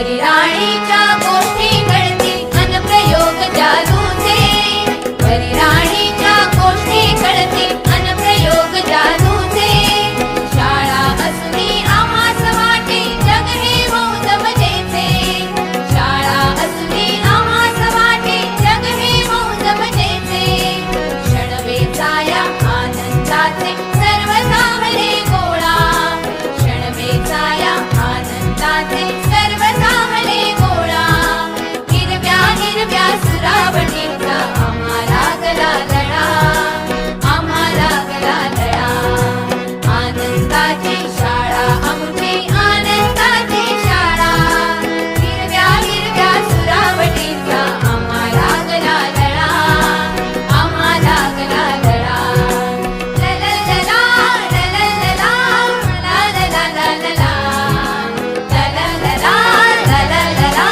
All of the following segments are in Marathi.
परिराणीच्या गोष्टी कळतील अनप्रयोग जादूचे, परिराणीच्या गोष्टी कळतील अनप्रयोग जादूचे. शाळा असुनी आम्हास वाटे जग हे मौज मजेचे, शाळा असुनी आम्हास वाटे जग हे मौज मजेचे. क्षणवेचाया आनंदाचे सर्व सावले गोळा, क्षणवेचाया आनंदाचे सर्व सावले गोळा. हिरव्या हिरव्या सुरावटीचा आम्हाला गला लळा, आम्हाला गला लळा. आनंदाची शाळा आमची आनंदाची शाळा, हिरव्या हिरव्या सुरावटीचा आम्हाला गला लळा, आम्हाला गला लळा. लललला लललला लललला लललला लललला लललला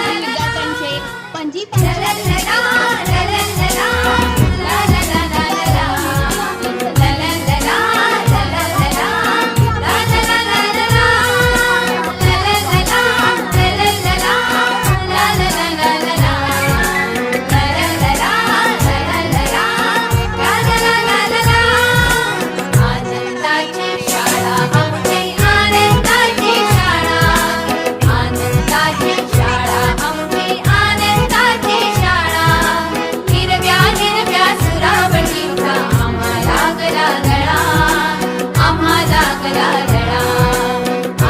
विद्यार्थ्यांचे पणजी लललला लललला लललला लललला लललला आनंदाची शाळा आमची आनंदाची शाळा, आनंदाची शाळा आमची आनंदाची शाळा. हिरव्या हिरव्या सुरावटीचा आम्हाला गला गळा, आम्हाला गला गळा.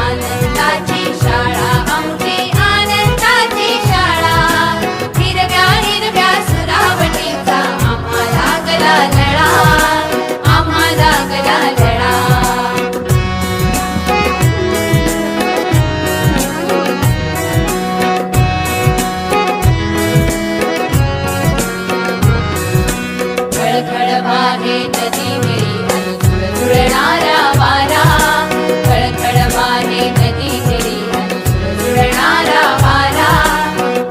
आनंदाची शाळा आमची आनंदाची शाळा, हिरव्या हिरव्या सुरावटीचा आम्हाला गला गळा, आम्हाला गला गळा. खळखळ वाहे नदी मेरी अनुसुर जुळणारा वारा, खळखळ वाहे नदी मेरी अनुसुर जुळणारा वारा.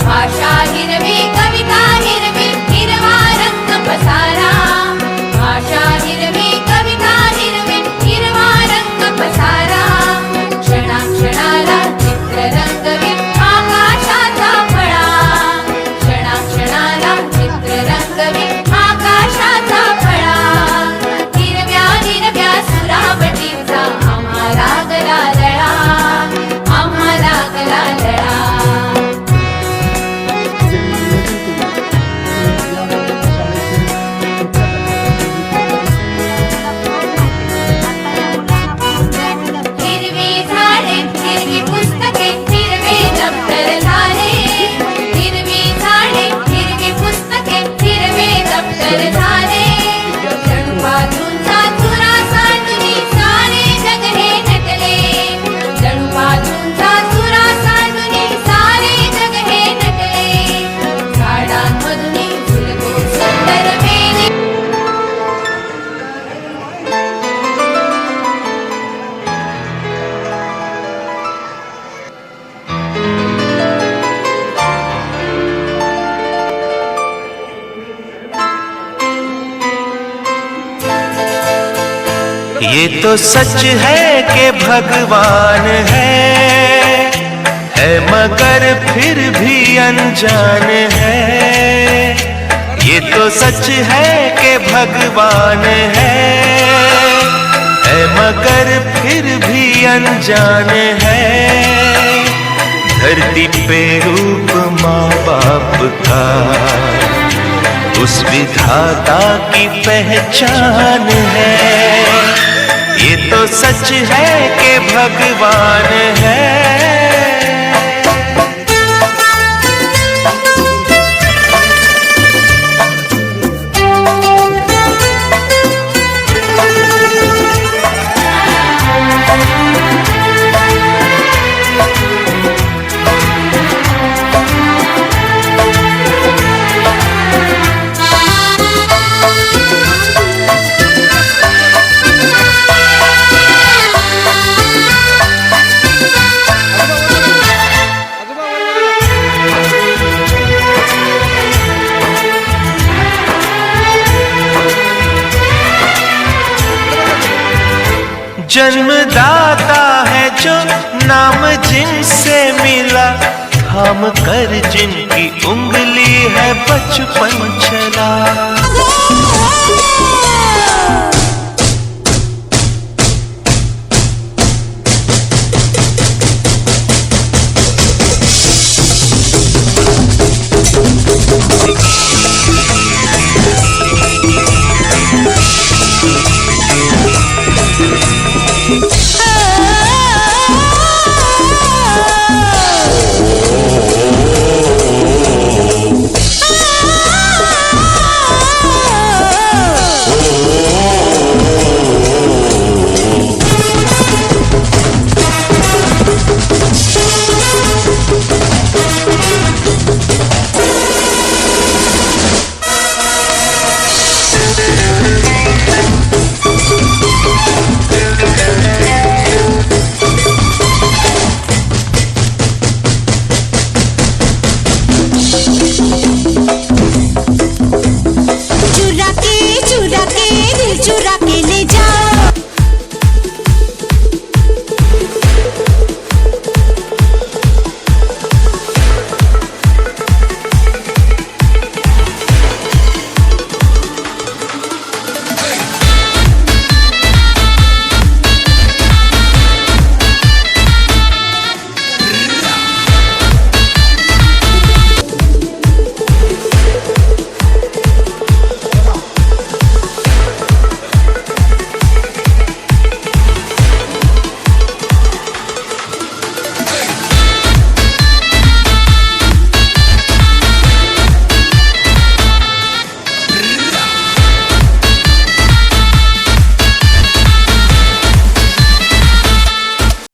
भाषा हिरवी कविता हिरवी हिरवा रंग पसारा, भाषा हिरवी कविता हिरवी हिरवा रंग पसारा. क्षणाक्षणाला चित्र रंगवी आकाशाचा फळा, क्षणाक्षणाला चित्र रंगवी आकाशाचा फळा. हिरव्या हिरव्या सुरावटीचा आम्हाला गला लळा, आम्हाला गला लळा. हिरवी झाडे हिरवी पुस्तके हिरवे दप्तर झाले, हिरवी झाडे हिरवी पुस्तके हिरवे दप्तर झाले. जणू बाजूंचा चुरा सांडूनी सारे जग हे नटले, जणू बाजूंचा चुरा सांडूनी सारे जग हे नटले. झाडांमधून झुलतो सुंदर वेली, ये तो सच है कि भगवान है मगर फिर भी अनजान है. ये तो सच है कि भगवान है मगर फिर भी अनजान है. धरती पे रूप माँ बाप का उस विधाता की पहचान है. ये तो सच है कि भगवान है. जन्मदाता है जो नाम जिनसे थाम कर जिनकी उंगली है बचपन चला।